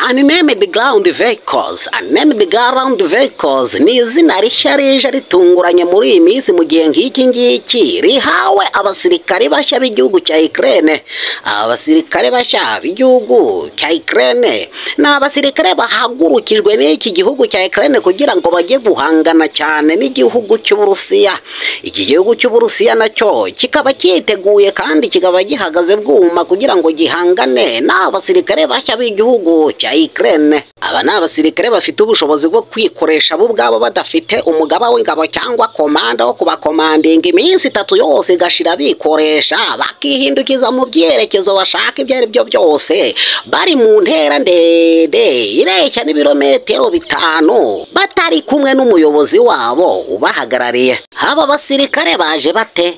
Unnamed ground vehicles. Unnamed ground vehicles ni izina rishya rije ritunguranye muri iyi minsi mu gihe nk'iki ngiki rihawe abasirikare bashya b'igihugu cya Ukraine. Abasirikare bashya b'igihugu cya Ukraine ni abasirikare bahagurukijwe n'iki gihugu cya Ukraine kugira ngo bajye guhangana cyane n'igihugu cy'Uburusiya. Iki gihugu cy'Uburusiya nacyo kikaba cyiteguye kandi kikaba gihagaze bwuma kugira ngo gihangane n'abasirikare bashya b'igihugu cya Ukraine. Aba ni abasirikare bafite ubushobozi bwo kwikoresha bo ubwabo badafite umugaba w'ingabo cyangwa komanda wo kubakomandinga iminsi 3 yose gashira bikoresha bakihindukiza mu byerekezo bashaka ibyo ari byo byose bari mu ntera ndende ireshya n'ibirometero 5 batari kumwe n'umuyobozi wabo ubahagarariye. Aba basirikare baje bate?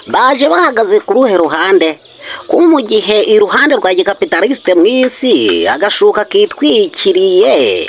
Baje bahagaze ku ruhe ruhande? Mu gihe iruhande rwa gikapitaliste mwisi agashuka kitwikiriye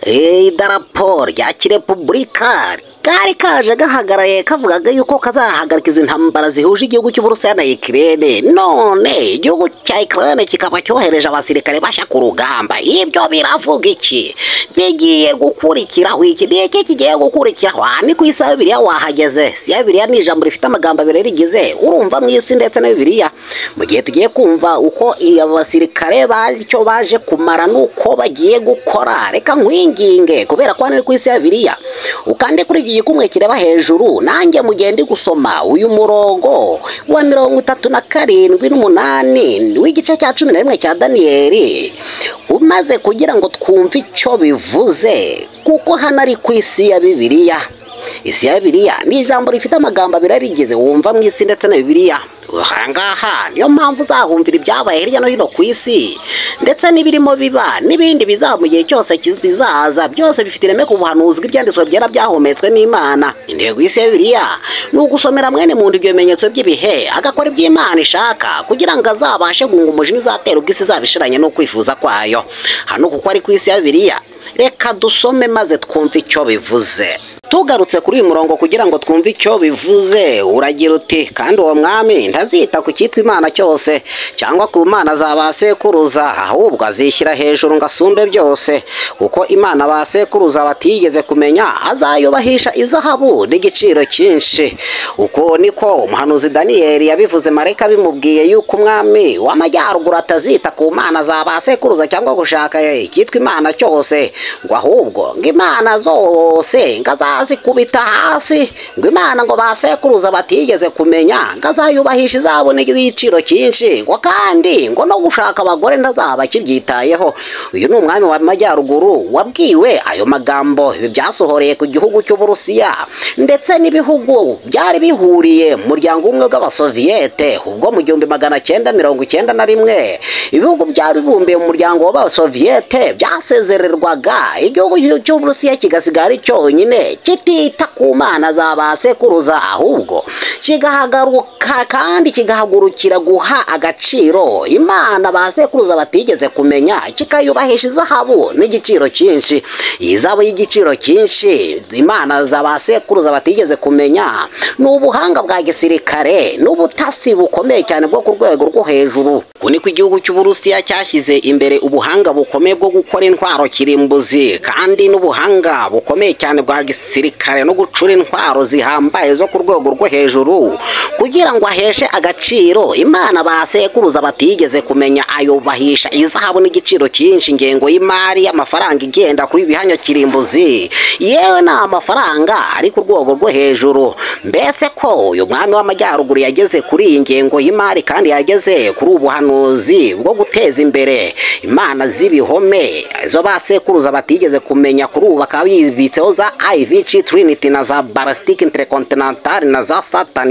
idarapo rya Repubulika kari kaje gahagaraye kavugaga yuko kazahagarikiza intambara zihuje igihugu cy'Uburusiya na Ukraine. None igihugu cya Ukraine kikaba cyohereje abasirikare bashya ku rugamba. Ibyo biravuga iki? Bigiye gukurikiraho iki? Niki kigiye gukurikiraho? Ni ku isa Bibiliya wahageze. Si Bibiliya ni ijambo rifite amagambo abiri rigize urumva mwisi ndetse na Bibiliya. Mu gihe tugiye kumva uko abasirikare bacyo baje kumara nuko bagiye gukora, reka nkwinginge kubera ko ni ku isa Bibiliya ukande kuri igikumwe kireba hejuru nanjye mugende gusoma uyu murongo wa 37:8 w'igice cya 11 cya Daniyeli umaze kugira ngo twumve icyo bivuze, kuko hano ari ku isi ya Bibiliya. Isi ya Bibiliya ni ijambo rifite amagambo abiri rigeze wumva mu isi ndetse na Bibiliya. Ahangaha niyo mpamvu uzahumvira ibyabaye hirya no hino ku isi ndetse n'ibirimo biba n'ibindi bizaba mu gihe cyose bizaza, byose bifite ireme ku buhanuzi bw'ibyanditswe byera byahometswe n'Imana. Intego y'isi ya Bibiliya ni ugusomera mwene muntu ibyo bimenyetso by'ibihe agakora iby'Imana ishaka kugira ngo azabashe guhunga umujinya uzatera ubw'isi zabishiranye no kwifuza kwayo. Hano kuko ari ku isi ya Bibiliya, reka dusome maze twumve icyo bivuze. Tugarutse kuri uyu murongo kugira ngo twumve icyo bivuze, uragira uti kandi uwo mwami ntazita ku cyitwa Imana cyose cyangwa ku Mana zabasekuruza, ahubwo azishyira hejuru ngo asumbe byose, kuko Imana basekuruza batigeze kumenya azayubahisha izahabu n'igiciro cyinshi. Uko niko umuhanuzi Daniyeli yabivuze, marayika bimubwiye yuko umwami w'amajyaruguru atazita ku Mana zabasekuruza cyangwa gushaka icyitwa Imana cyose, ngo ahubwo ngo Imana zose ngazazikubita hasi, ngo Imana ngo basekuruza batigeze kumenya ngazayubahisha izabo n'igiciro cyinshi, ngo kandi ngo no gushaka abagore ndazaba kibyitayeho. Uyu ni umwami w'amajyaruguru wabwiwe ayo magambo. Ibi byasohoreye ku gihugu cy'Uburusiya ndetse n'ibihugu byari bihuriye mu muryango umwe w'Abasoviyete ubwo mu 1991 ibihugu byari bibumbiye mu muryango w'Abasoviyete byasezererwaga igihugu cy'Uburusiya kigasigara cyonyine kitita ku Mana zabasekuruza, ahubwo kigahagaruka kandi kigahagurukira guha agaciro Imana basekuruza batigeze kumenya, kikayubahisha izahabu n'igiciro cyinshi. Izabo y'igiciro cyinshi Imana zabasekuruza batigeze kumenya n'ubuhanga bwa gisirikare n'ubutasi bukomeye cyane bwo ku rwego rwo hejuru. Kuni ku igihugu cy'Uburusiya cyashyize imbere ubuhanga bukomeye bwo gukora intwaro kirimbuzi kandi n'ubuhanga bukomeye cyane bwa gisirikare no gucura intwaro zihambaye zo ku rwego rwo hejuru kugira ngo aheshe agaciro Imana basekuruza batigeze kumenya, ayubahisha izahabu n'igiciro cyinshi. Ingengo y'imari y'amafaranga igenda kuri bihanya kirimbuzi yewe na amafaranga ari ku rwego rwo hejuru. Mbese ko uyu mwami w'amajyaruguru yageze kuri iyi ngengo y'imari kandi yageze kuri ubuhanuzi bwo guteza imbere Imana z'ibihome zo basekuruza batigeze kumenya, kuri ubu bakaba bibitseho za IVC Trinity na za Ballistic Intercontinental na za Saturn.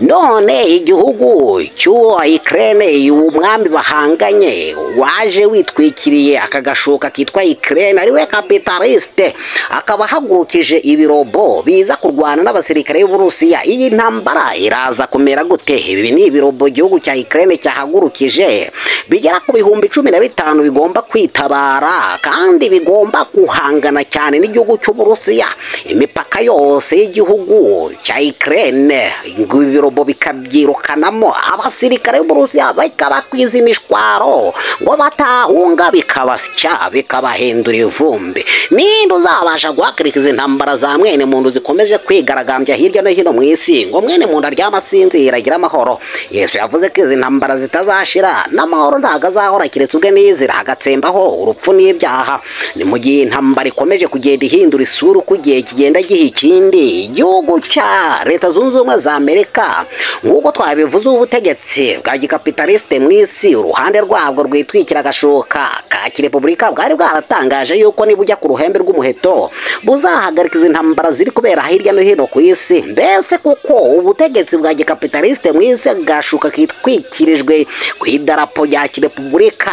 None igihugu cy'uwo Ukraine umwami bahanganye waje witwikiriye akagashuka kitwa Ukraine ariwe capitaliste, akaba hagurukije ibirobo biza kurwana n'abasirikare b'Uburusiya. Iyi ntambara iraza kumera gute? Ibi ni ibirobo igihugu cya Ukraine cyahagurukije bigera ku 15,000 bigomba kwitabara kandi bigomba guhangana cyane n'igihugu cy'Uburusiya. imipaka yose y'igihugu cya Ukraine, ngo ibirobo bikabyirukanamo abasirikare b'Uburusiya bakabakwiza imishwaro ngo batahunga bikabasya bikabahindura ivumbi. Ninde uzabasha guhagarika izi ntambara za mwene muntu zikomeje kwigaragambya hirya no hino mu isi ngo mwene muntu aryama asinzira agira amahoro? Yesu yavuze ko izi ntambara zitazashira n'amahoro ntago azahora keretse ubwe nizira hagatsembaho urupfu n'ibyaha. Ni mu gihe intambara ikomeje kugenda ihindura isura uko igihe kigenda giha ikindi. Igihugu cya Leta Zunze Ubumwe za Amerika nk'uko twabivuze, ubutegetsi bwa gikapitaliste mu isi uruhande rwabwo rwitwikira agashoka ka Repubulika bwari bwaratangaje yuko niba ujya ku ruhembe rw'umuheto buzahagarika izi ntambara ziri kubera hirya no hino ku isi. Mbese kuko ubutegetsi bwa gikapitaliste mu isi gashuka kitwikirijwe ku idarapo rya Repubulika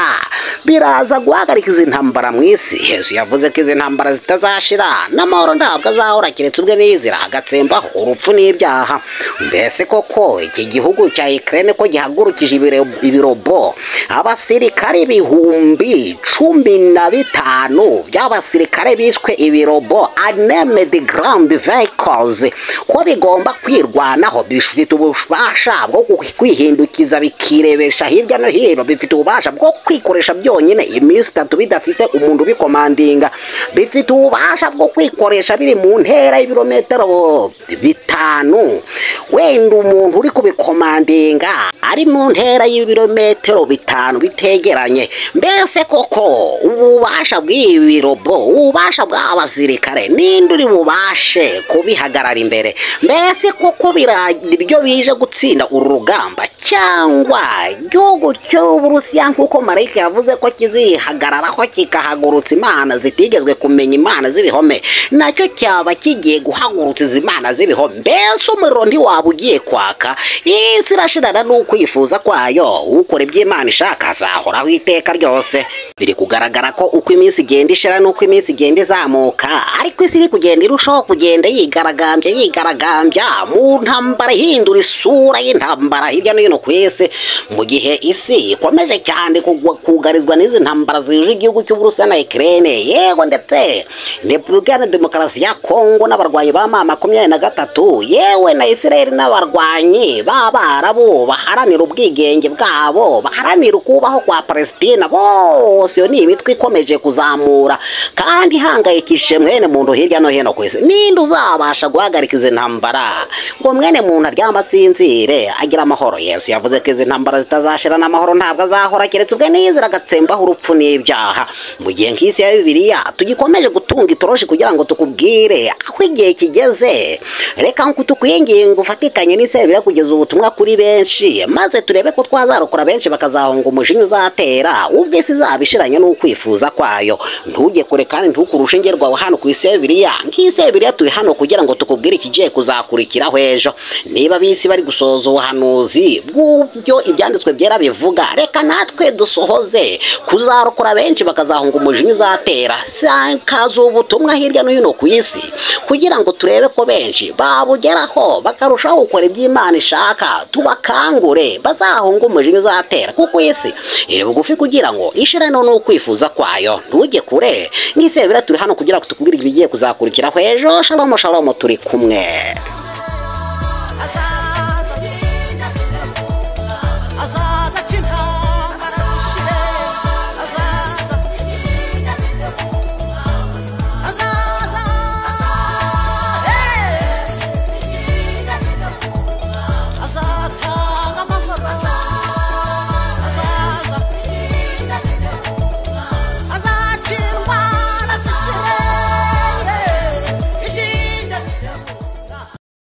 biraza guhagarika izi ntambara mu isi. Yesu yavuze ko izi ntambara zitazashira n'amahoro ntabwo azahora keretse ubwe nizira hagatsembaho urupfu n'ibyaha. Mbese koko iki gihugu cya Ukraine ko gihagurukije ibirobo abasirikare ibihumbi 15 by'abasirikare biswe ibirobo unmanned ground vehicles, ko bigomba kwirwanaho, bifite ububasha bwo kwihindukiza bikirebesha hirya no hino, bifite ububasha bwo kwikoresha byonyine iminsi 3 bidafite umuntu bikomandinga, bifite ububasha bwo kwikoresha biri mu ntera y'ibirometero 5. Wenda umuntu uri kubikomandinga ari mu ntera y'ibirometero 5 bitegeranye. Mbese koko ububasha bw'ibirobo, ububasha bw'abasirikare, ninde uri bubashe kubihagarara imbere? Mbese koko biryo bije gutsinda uru rugamba, cyangwa igihugu cy'Uburusiya nk'uko Marayika yavuze ko kizihagararaho kikahagurutsa imana zitigezwe kumenya, imana z'ibihome, nacyo cyaba kigiye guhagurutsa izi imana z'ibihome? Mbese umuriro ntiwaba ugiye kwaka? Isi irashirana n'ukwifuza kwayo, ukora iby'Imana ishaka azahoraho iteka ryose. Biri kugaragara ko uko iminsi igenda ishira n'uko iminsi igenda izamuka, ariko isi iri kugenda irushaho kugenda yigaragambya mu ntambara, ihindura isura y'intambara hirya no hino ku isi, mu gihe isi ikomeje cyane kugarizwa n'izi ntambara zije igihugu cy'Uburusiya na Ukraine, yego ndetse Repubulika ya Demokarasi ya Kongo n'abarwanyi ba M23, yewe na Israel n'abarwanyi b'Abarabu baharanira ubwigenge bwabo, baharanira ukubaho kwa Palestina. Bose yo ni imitwe ikomeje kuzamura kandi hangayikishije mwene muntu hirya no hino ku isi. Ninde uzabasha guhagarika izi ntambara ngo mwene muntu aryama asinzire agira amahoro? Yesu yavuze ko izi ntambara zitazashira n'amahoro ntabwo azahora keretse ubwe nizira agatsembaho urupfu n'ibyaha. Mu gihe nk'isi ya Bibiliya tugikomeje gutunga itoroshi kugira ngo tukubwire aho igihe kigeze, reka ngo tukwinginga ufatikanye n'isi ya Bibiliya kugeza ubutumwa kuri benshi, maze turebe ko twazarokora benshi bakazahunga umujinya uzatera ubwo isi izabishiranye n'ukwifuza kwayo. Ntujye kure kandi ntukurushe ngerwawe hano ku isi ya Bibiliya. Nk'isi ya Bibiliya turi hano kugira ngo tukubwire ikigiye kuzakurikiraho ejo. Niba bisi bari gusoza ubuhanuzi bw'ubyo ibyanditswe byera bivuga, reka natwe dusohoze kuzarokora benshi bakazahunga umujinya uzatera. Sakaza ubutumwa hirya no hino ku isi kugira ngo turebe ko benshi babugeraho bakarushaho gukora iby'Imana ishaka, tubakangure bazahunga umujinya uzatera, kuko isi iri bugufi kugira ngo ishire no n'ukwifuza kwayo. Ntujye kure, nk'isi ya Bibiliya turi hano kugira ngo tukubwire ibigiye kuzakurikiraho ejo. Shalom shalom, turi kumwe.